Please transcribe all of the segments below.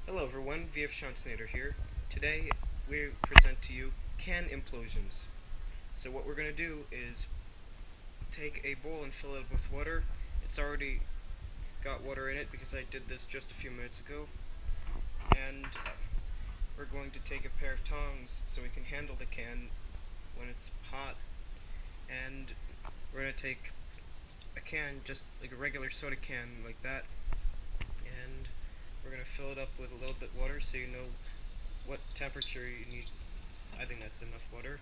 Hello everyone, VF Schansnader here. Today we present to you can implosions. So what we're going to do is take a bowl and fill it with water. It's already got water in it because I did this just a few minutes ago. And we're going to take a pair of tongs so we can handle the can when it's hot. And we're going to take a can, just like a regular soda can like that, and we're going to fill it up with a little bit of water so you know what temperature you need. I think that's enough water.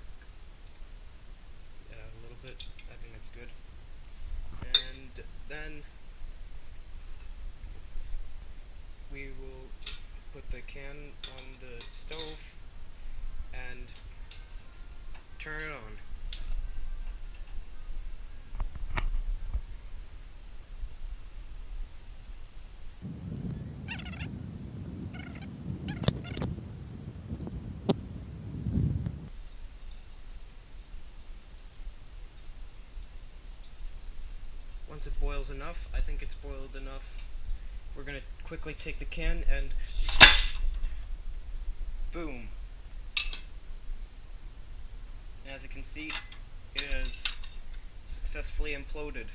A little bit, I think that's good. And then we will put the can on the stove and turn it on. Once it boils enough, I think it's boiled enough, we're going to quickly take the can and boom. And as you can see, it has successfully imploded.